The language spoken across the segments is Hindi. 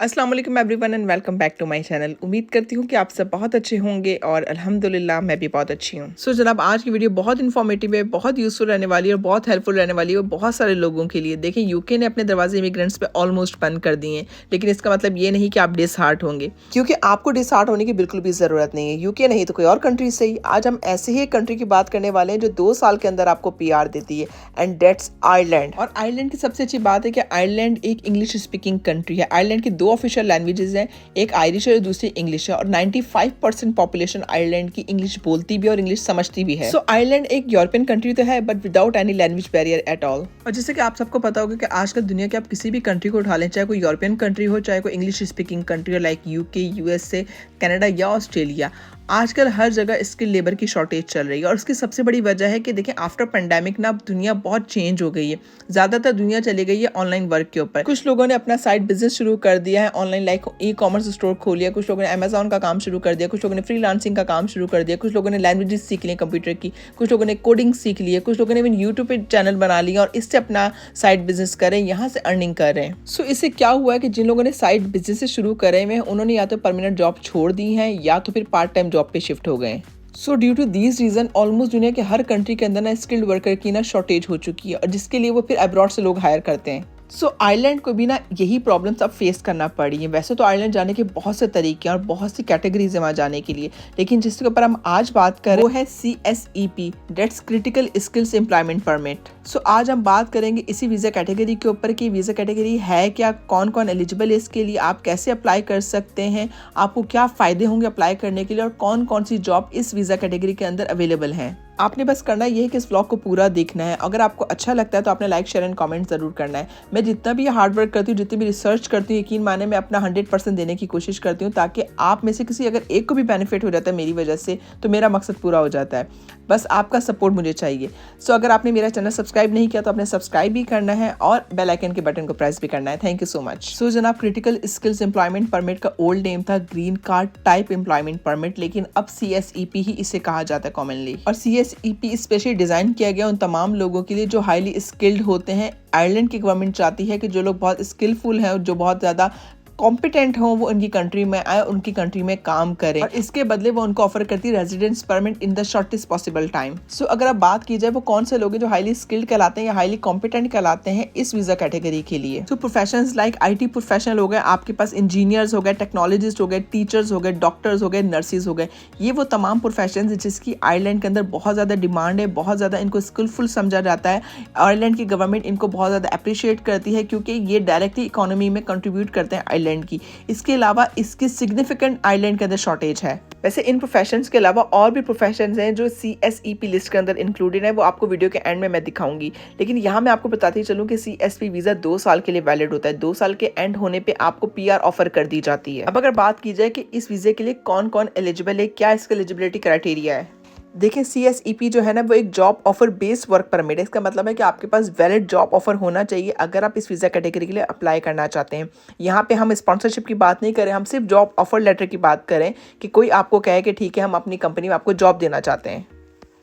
अस्सलाम वालेकुम everyone and welcome back to my channel. उम्मीद करती हूँ कि आप सब बहुत अच्छे होंगे और अल्हम्दुलिल्लाह मैं भी बहुत अच्छी हूँ। सो जनाब, आज की वीडियो बहुत इन्फॉर्मेटिव है, बहुत यूजफुल रहने वाली है और बहुत हेल्पफुल रहने वाली है और बहुत सारे लोगों के लिए। देखें, यूके ने अपने दरवाजे इमिग्रेंट्स पे ऑलमोस्ट बंद कर दिए हैं, लेकिन इसका मतलब ये नहीं कि आप डिसहार्ट होंगे, क्योंकि आपको डिसहार्ट होने की बिल्कुल भी ज़रूरत नहीं है। यूके नहीं तो कोई और कंट्री सही। आज हम ऐसे ही एक कंट्री की बात करने वाले हैं जो 2 साल के अंदर आपको PR देती है, एंड दैट्स आयरलैंड। और आयरलैंड की सबसे अच्छी बात है कि आयरलैंड एक इंग्लिश स्पीकिंग कंट्री है। आयरलैंड की 2 ऑफिशियल लैंग्वेजेस हैं, एक आयरिश है और दूसरी इंग्लिश है, और 95% पॉपुलेशन आयरलैंड की इंग्लिश बोलती भी और इंग्लिश समझती भी है। सो आयरलैंड एक यूरोपियन कंट्री तो है, but without any language barrier at all. और जैसे कि आप सबको पता होगा कि आजकल दुनिया के आप किसी भी कंट्री को उठा लें, चाहे कोई यूरोपियन कंट्री हो, चाहे कोई इंग्लिश स्पीकिंग कंट्री हो लाइक यूके, USA, कनाडा या ऑस्ट्रेलिया, आजकल हर जगह स्किल लेबर की शॉर्टेज चल रही है। और उसकी सबसे बड़ी वजह है कि देखें, आफ्टर पेंडेमिक ना दुनिया बहुत चेंज हो गई है। ज़्यादातर दुनिया चली गई है ऑनलाइन वर्क के ऊपर। कुछ लोगों ने अपना साइड बिजनेस शुरू कर दिया है ऑनलाइन, लाइक ई-कॉमर्स स्टोर खोल लिया, कुछ लोगों ने अमेजोन का काम शुरू कर दिया, कुछ लोगों ने फ्रीलांसिंग का काम शुरू कर दिया, कुछ लोगों ने लैंग्वेजेस सीख ली कंप्यूटर की, कुछ लोगों ने कोडिंग सीख ली है, कुछ लोगों ने इवन यूट्यूब पे चैनल बना लिया और इससे अपना साइड बिजनेस कर रहे हैं, यहाँ से अर्निंग कर रहे हैं। सो इससे क्या हुआ है कि जिन लोगों ने साइड बिजनेस शुरू करे हुए हैं, उन्होंने या तो परमानेंट जॉब छोड़ दी है या तो फिर पार्ट टाइम जॉब पे शिफ्ट हो गए। So due to these reason almost दुनिया के हर कंट्री के अंदर ना स्किल्ड वर्कर की ना शॉर्टेज हो चुकी है, और जिसके लिए वो फिर अब्रॉड से लोग हायर करते हैं। सो आयरलैंड को भी ना यही प्रॉब्लम्स अब फेस करना पड़ी है। वैसे तो आयरलैंड जाने के बहुत से तरीके हैं और बहुत सी कैटेगरीज है वहाँ जाने के लिए, लेकिन जिसके ऊपर हम आज बात करें वो है CSEP, that's critical skills employment permit. So आज हम बात करेंगे इसी वीज़ा कैटेगरी के ऊपर कि वीज़ा कैटेगरी है क्या, कौन कौन एलिजिबल है इसके लिए, आप कैसे अप्लाई कर सकते हैं, आपको क्या फ़ायदे होंगे अप्लाई करने के लिए, और कौन कौन सी जॉब इस वीज़ा कैटेगरी के अंदर अवेलेबल हैं। आपने बस करना ये है कि इस व्लॉग को पूरा देखना है। अगर आपको अच्छा लगता है तो आपने लाइक, शेयर एंड कमेंट ज़रूर करना है। मैं जितना भी हार्ड वर्क करती हूँ, जितनी भी रिसर्च करती हूँ, यकीन माने मैं अपना 100% देने की कोशिश करती हूँ, ताकि आप में से किसी अगर एक को भी बेनिफिट हो जाता है मेरी वजह से, तो मेरा मकसद पूरा हो जाता है। बस आपका सपोर्ट मुझे चाहिए। सो अगर आपने मेरा चैनल सब्सक्राइब नहीं किया तो आपने सब्सक्राइब भी करना है और बेल आइकन के बटन को प्रेस भी करना है। Thank you so much. So जनाब, क्रिटिकल स्किल्स एम्प्लॉयमेंट परमिट का ओल्ड नेम था green card type employment permit, लेकिन अब CSEP ही इसे कहा जाता है कॉमनली। और CSEP स्पेशली डिजाइन किया गया उन तमाम लोगों के लिए जो हाईली स्किल्ड होते हैं। आयरलैंड की गवर्नमेंट चाहती है कि जो लोग बहुत स्किलफुल हैं और जो बहुत ज़्यादा कॉम्पिटेंट हो वो उनकी कंट्री में आए, उनकी कंट्री में काम करें, और इसके बदले वो उनको ऑफर करती है residence permit in the shortest possible time. So अगर आप बात की जाए वो कौन से लोग हैं जो हाईली स्किल्ड कहलाते हैं या हाईली कॉम्पिटेंट कहलाते हैं इस वीजा कैटेगरी के लिए। सो प्रोफेशंस लाइक IT प्रोफेशनल हो गए, आपके पास इंजीनियर्स हो गए, टेक्नोलॉजिस्ट हो गए, टीचर्स हो गए, डॉक्टर्स हो गए, नर्सिस हो गए। ये वो तमाम प्रोफेशन है जिसकी आयरलैंड के अंदर बहुत ज़्यादा डिमांड है, बहुत ज़्यादा इनको स्किलफुल समझा जाता है। आयरलैंड की गवर्नमेंट इनको बहुत ज़्यादा अप्रिशिएट करती है क्योंकि ये डायरेक्टली इकोनॉमी में कंट्रीब्यूट करते हैं आयरलैंड की। इसके अलावा इसकी सिग्निफिकेंट आयरलैंड के अंदर शॉर्टेज है। वैसे इन प्रोफेशंस के अलावा और भी प्रोफेशंस हैं जो CSEP लिस्ट के अंदर इंक्लूडेड है, वो आपको वीडियो के एंड में मैं दिखाऊंगी। लेकिन यहाँ मैं आपको बताती चलूँ कि CSP वीज़ा 2 साल के लिए वैलिड होता है। 2 साल के एंड होने पे आपको PR ऑफर कर दी जाती है। अब अगर बात की जाए कि इस वीज़े के लिए कौन कौन एलिजिबल है, क्या इसका एलिजिबिलिटी क्राइटेरिया है। देखें, CSEP जो है ना वो एक job offer based work permit है। इसका मतलब है कि आपके पास वैलिड जॉब ऑफर होना चाहिए अगर आप इस वीज़ा कैटेगरी के लिए अप्लाई करना चाहते हैं। यहाँ पे हम स्पॉन्सरशिप की बात नहीं करें, हम सिर्फ जॉब ऑफर लेटर की बात करें कि कोई आपको कहे कि ठीक है हम अपनी कंपनी में आपको जॉब देना चाहते हैं।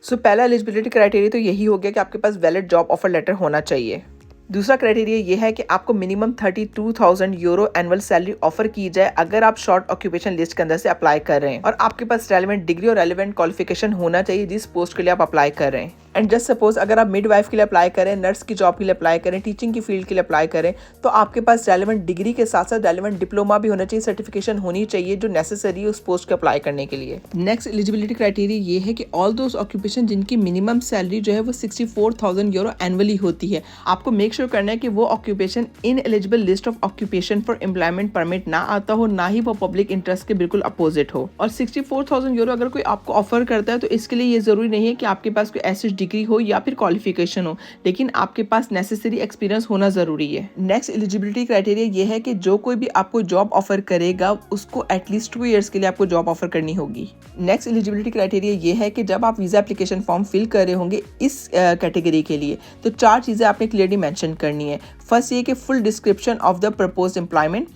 सो पहला एलिजिबिलिटी क्राइटेरिया तो यही हो गया कि आपके पास वैलिड जॉब ऑफर लेटर होना चाहिए। दूसरा क्राइटेरिया ये है कि आपको minimum 32,000 euro annual salary offer की जाए अगर आप शॉर्ट ऑक्यूपेशन लिस्ट के अंदर से अप्लाई कर रहे हैं, और आपके पास रेलेवेंट डिग्री और रेलेवेंट क्वालिफिकेशन होना चाहिए जिस पोस्ट के लिए आप अप्लाई कर रहे हैं। एंड जस्ट सपोज अगर आप मिडवाइफ के लिए अप्लाई करें, नर्स की जॉब के लिए अप्लाई करें, टीचिंग की फील्ड के लिए अप्लाई करें, तो आपके पास रेलेवेंट डिग्री के साथ साथ रेलेवेंट डिप्लोमा भी होना चाहिए, सर्टिफिकेशन होनी चाहिए जो नेसेसरी है उस पोस्ट को अप्लाई करने के लिए। नेक्स्ट एलिजिबिलिटी क्राइटेरिया ये है कि ऑल दोज ऑक्यूपेशन जिनकी मिनिमम सैलरी जो है वो 64,000 यूरो एनुअली होती है, आपको मेक श्योर करना है कि वो occupation in eligible list of occupation for employment permit ना आता हो, ना ही वो पब्लिक इंटरेस्ट के बिल्कुल अपोजिट हो। और 64,000 यूरो अगर कोई आपको ऑफर करता है तो इसके लिए ये जरूरी नहीं है कि आपके पास कोई ऐसी डिग्री हो या फिर क्वालिफिकेशन हो, लेकिन आपके पास नेसेसरी एक्सपीरियंस होना जरूरी है। नेक्स्ट एलिजिबिलिटी क्राइटेरिया ये है कि जो कोई भी आपको जॉब ऑफर करेगा उसको एटलीस्ट 2 इयर्स के लिए आपको जॉब ऑफर करनी होगी। नेक्स्ट एलिजिबिलिटी क्राइटेरिया ये है कि जब आप वीजा एप्लीकेशन फॉर्म फिल कर रहे होंगे इस कैटेगरी के लिए तो 4 चीजें आपने क्लियरली मेंशन करनी है। फर्स्ट ये कि full description of the proposed employment,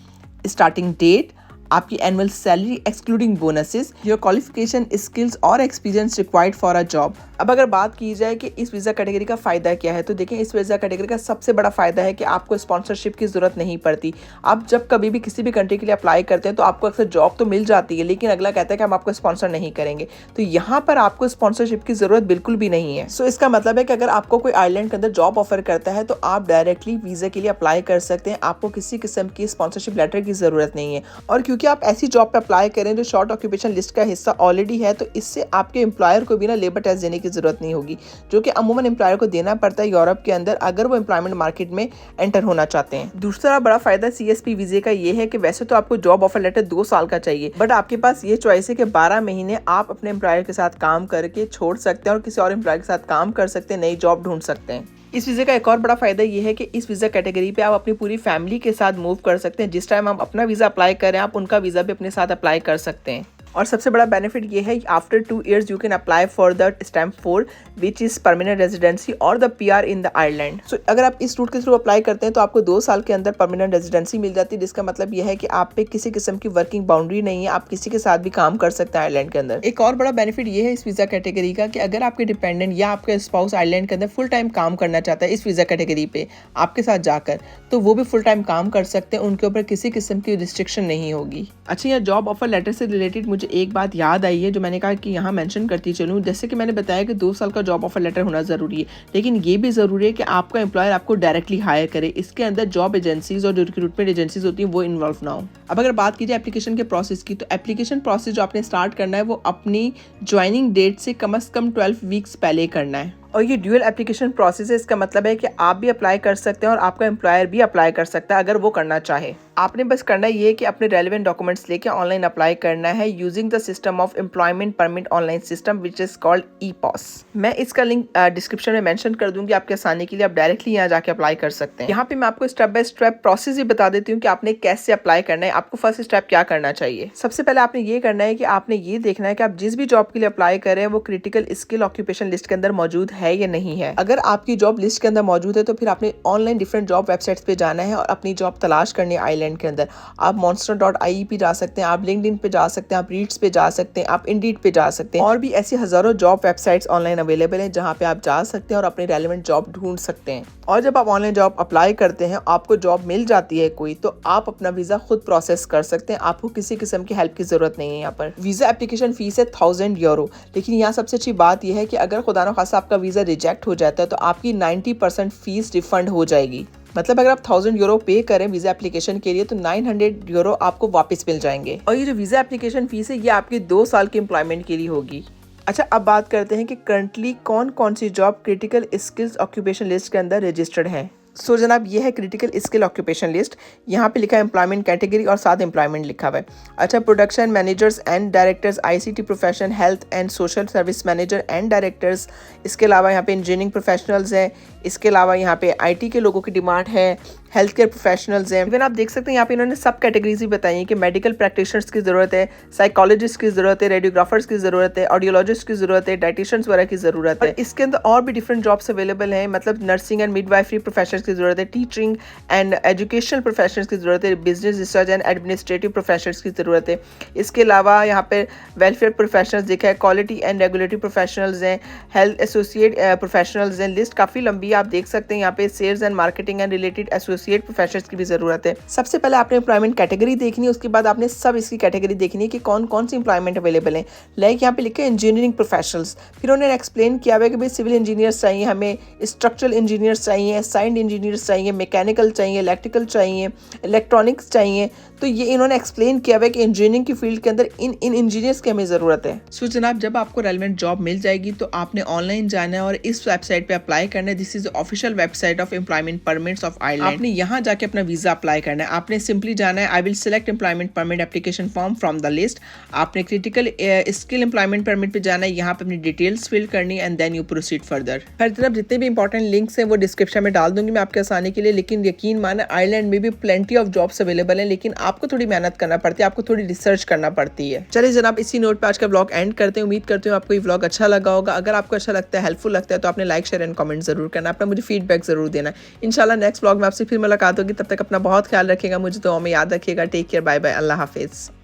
starting date, आपकी annual salary excluding bonuses, your qualification, skills और experience required for a job. अब अगर बात की जाए कि इस वीज़ा कैटेगरी का फ़ायदा क्या है, तो देखें इस वीज़ा कैटेगरी का सबसे बड़ा फ़ायदा है कि आपको स्पॉन्सरशिप की ज़रूरत नहीं पड़ती। आप जब कभी भी किसी भी कंट्री के लिए अप्लाई करते हैं तो आपको अक्सर जॉब तो मिल जाती है, लेकिन अगला कहता है कि हम आपको स्पॉन्सर नहीं करेंगे। तो यहाँ पर आपको स्पॉन्सरशिप की ज़रूरत बिल्कुल भी नहीं है। सो इसका मतलब है कि अगर आपको कोई आयरलैंड के अंदर जॉब ऑफर करता है तो आप डायरेक्टली वीज़ा के लिए अप्लाई कर सकते हैं, आपको किसी किस्म की स्पॉन्सरशिप लेटर की ज़रूरत नहीं है। और क्योंकि आप ऐसी जॉब पे अप्लाई करें जो शॉर्ट ऑक्यूपेशन लिस्ट का हिस्सा ऑलरेडी है, तो इससे आपके एम्प्लॉयर को भी ना लेबर टैक्स देने की ज़रूरत नहीं होगी, जो कि अमूमन एम्प्लॉयर को देना पड़ता है यूरोप के अंदर अगर वो एम्प्लॉयमेंट मार्केट में एंटर होना चाहते हैं। दूसरा बड़ा फायदा CSP वीज़े का ये है कि वैसे तो आपको जॉब ऑफर लेटर 2 साल का चाहिए, बट आपके पास ये चॉइस है कि 12 महीने आप अपने एम्प्लॉयर के साथ काम करके छोड़ सकते हैं और किसी और एम्प्लॉयर के साथ काम कर सकते हैं, नई जॉब ढूंढ सकते हैं। इस वीज़े का एक और बड़ा फायदा ये है कि इस वीज़ा कैटेगरी पे आप अपनी पूरी फैमिली के साथ मूव कर सकते हैं। जिस टाइम आप अपना वीज़ा अप्लाई करें, आप उनका वीज़ा भी अपने साथ अप्लाई कर सकते हैं। और सबसे बड़ा बेनिफिट ये है after 2 years you can apply for the stamp 4 which is permanent residency और the PR in the Ireland. So अगर आप इस रूट के थ्रू अप्लाई करते हैं तो आपको 2 साल के अंदर परमानेंट रेजिडेंसी मिल जाती है, जिसका मतलब यह है कि आप पे किसी किस्म की वर्किंग बाउंड्री नहीं है, आप किसी के साथ भी काम कर सकते हैं आयरलैंड के अंदर। एक और बड़ा बेनिफिट ये है इस वीज़ा कैटेगरी का कि अगर आपके डिपेंडेंट या आपका स्पाउस आयरलैंड के अंदर फुल टाइम काम करना चाहता है इस वीज़ा कैटेगरी पे आपके साथ जाकर, तो वो भी फुल टाइम काम कर सकते हैं, उनके ऊपर किसी किस्म की रिस्ट्रिक्शन नहीं होगी। अच्छा, यह जॉब ऑफर लेटर से रिलेटेड मुझे एक बात याद आई है जो मैंने कहा कि यहाँ मेंशन करती चलूँ। जैसे कि मैंने बताया कि 2 साल का जॉब ऑफर लेटर होना ज़रूरी है, लेकिन ये भी ज़रूरी है कि आपका एम्प्लॉयर आपको डायरेक्टली हायर करे, इसके अंदर जॉब एजेंसीज और जो रिक्रूटमेंट एजेंसीज होती हैं वो इन्वॉल्व ना हो। अब अगर बात की जाए एप्लीकेशन के प्रोसेस की, तो एप्लीकेशन प्रोसेस जो आपने स्टार्ट करना है वो अपनी ज्वाइनिंग डेट से कम 12 वीक्स पहले करना है। और ये ड्यूअल एप्लीकेशन प्रोसेस है, इसका मतलब है कि आप भी अप्लाई कर सकते हैं और आपका एम्प्लॉयर भी अप्लाई कर सकता है अगर वो करना चाहे। आपने बस करना ये है कि अपने रेलेवेंट डॉक्यूमेंट्स लेके ऑनलाइन अप्लाई करना है using the system of employment permit online system which is called EPOS। मैं इसका लिंक डिस्क्रिप्शन में मेंशन कर दूंगी आपके आसानी के लिए, आप डायरेक्टली यहाँ जाके अप्लाई कर सकते हैं। यहाँ पे मैं आपको स्टेप बाय स्टेप प्रोसेस भी बता देती हूँ कि आपने कैसे अप्लाई करना है। आपको फर्स्ट स्टेप क्या करना चाहिए, सबसे पहले आपने ये करना है कि आपने ये देखना है कि आप जिस भी जॉब के लिए अप्लाई कर रहे हैं वो क्रिटिकल स्किल ऑक्यूपेशन लिस्ट के अंदर मौजूद है या नहीं है। अगर आपकी जॉब लिस्ट के अंदर मौजूद है तो फिर आपने ऑनलाइन डिफरेंट जॉब वेबसाइट्स पे जाना है और अपनी जॉब तलाश करनी है आइलैंड के अंदर। आप monster.ie पे जा सकते हैं, आप लिंक्डइन पे जा सकते हैं, आप रीड्स पे जा सकते हैं, आप इंडीड पे जा सकते हैं, और भी ऐसी हजारों जॉब वेबसाइट्स ऑनलाइन अवेलेबल हैं जहां पे आप जा सकते हैं और अपने रेलेवेंट जॉब ढूंढ सकते हैं। और जब आप ऑनलाइन जॉब अप्लाई करते हैं, आपको जॉब मिल जाती है कोई, तो आप अपना वीजा खुद प्रोसेस कर सकते हैं, आपको किसी किस्म की हेल्प की जरूरत नहीं है। यहाँ पर वीजा एप्लीकेशन फीस है 1000 यूरो, लेकिन यहाँ सबसे अच्छी बात यह है कि अगर खुदा न खासा आपका वीजा रिजेक्ट हो जाता है तो आपकी 90% फीस रिफंड हो जाएगी। मतलब अगर आप 1000 यूरो पे करें वीजा एप्लीकेशन के लिए तो 900 यूरो आपको वापस मिल जाएंगे। और ये जो वीजा एप्लीकेशन फीस है ये आपकी 2 साल के एम्प्लॉयमेंट के लिए होगी। अच्छा, अब बात करते हैं कि करंटली कौन कौन सी job critical skills occupation list के अंदर रजिस्टर्ड है। सो जनाब, ये है क्रिटिकल स्किल ऑक्यूपेशन लिस्ट। यहाँ पे लिखा है एम्प्लॉयमेंट कैटेगरी और साथ एम्प्लॉयमेंट लिखा हुआ है। अच्छा, production managers and directors, ICT profession, health and social service manager and directors. इसके अलावा यहाँ पे इंजीनियरिंग प्रोफेशनल्स हैं। इसके अलावा यहाँ पे IT के लोगों की डिमांड है, हेल्थ केयर प्रोफेशनल्स हैं। इवन आप देख सकते हैं यहाँ पे इन्होंने सब कैटेगरीज भी बताई हैं कि मेडिकल प्रैक्टिशनर्स की ज़रूरत है, साइकोलॉजिस्ट की ज़रूरत है, रेडियोग्राफर्स की ज़रूरत है, ऑडियोलॉजिस्ट की ज़रूरत है, डाइटिशियंस वगैरह की ज़रूरत है। इसके अंदर और भी डिफरेंट जॉब्स अवेलेबल हैं, मतलब नर्सिंग एंड मिडवाइफरी प्रोफेशनल्स की ज़रूरत है, टीचिंग एंड एजुकेशनल प्रोफेशनल्स की ज़रूरत है, business research and administrative professionals की ज़रूरत है। इसके अलावा यहाँ पे वेलफेयर प्रोफेशनल्स देखा है, क्वालिटी एंड रेगुलेटरी प्रोफेशनल्स हैं, हेल्थ एसोसिएट प्रोफेशनल्स हैं। लिस्ट काफ़ी लंबी है, आप देख सकते हैं। यहाँ पे sales and marketing and related associate professionals की जरूरत है। सबसे पहले आपने एम्प्लॉयमेंट कैटेगरी देखनी है, उसके बाद आपने सब इसकी कैटेगरी देखनी है कि कौन कौन सी एम्प्लॉयमेंट अवेलेबल है। लाइक यहाँ पे लिखा है इंजीनियरिंग प्रोफेशनल्स, फिर उन्होंने एक्सप्लेन किया हुआ है कि भाई सिविल इंजीनियर्स चाहिए, हमें स्ट्रक्चरल इंजीनियर्स चाहिए, साइंस इंजीनियर्स चाहिए, मैकेनिकल चाहिए, इलेक्ट्रिकल चाहिए, इलेक्ट्रॉनिक्स चाहिए। तो ये इन्होंने एक्सप्लेन किया हुआ है कि इंजीनियरिंग की फील्ड के अंदर इन इंजीनियर्स की हमें जरूरत है। सो जनाब, जब आपको रेलेवेंट जॉब मिल जाएगी तो आपने ऑनलाइन जाना है और इस वेबसाइट पे अप्लाई करना है। This is official website of employment permits of Ireland. आपने यहाँ जाके अपना वीजा अप्लाई करना है। आपने सिंपली जाना है, I will select employment permit application form from the list. आपने क्रिटिकल स्किल एम्प्लॉयमेंट परमिट पे जाना है, यहाँ पे अपनी डिटेल्स फिल करनी है and then you proceed further. हर तरफ जितने भी इंपॉर्टेंट लिंक्स हैं वो डिस्क्रिप्शन में डाल दूंगी मैं आपके आसानी के लिए। लेकिन यकीन माना, आयरलैंड में भी प्लेंटी ऑफ जॉब्स अवेलेबल हैं, लेकिन आपको थोड़ी मेहनत करना पड़ती है, आपको थोड़ी रिसर्च करना पड़ती है। चलिए जनाब, इसी नोट पे आज का ब्लॉग एंड करते हैं। उम्मीद करते हो आपको ये ब्लॉग अच्छा लगा होगा। अगर आपको अच्छा लगता है, हेल्पफुल लगता है, तो आपने लाइक शेयर एंड कमेंट जरूर करना, अपना मुझे फीडबैक जरूर देना। इंशाल्लाह नेक्स्ट ब्लॉग में आपसे फिर फिर मुलाकात होगी, तब तक अपना बहुत ख्याल रखिएगा, मुझे दुआ में याद रखिएगा। टेक केयर, बाय बाय, अल्लाह हाफिज़।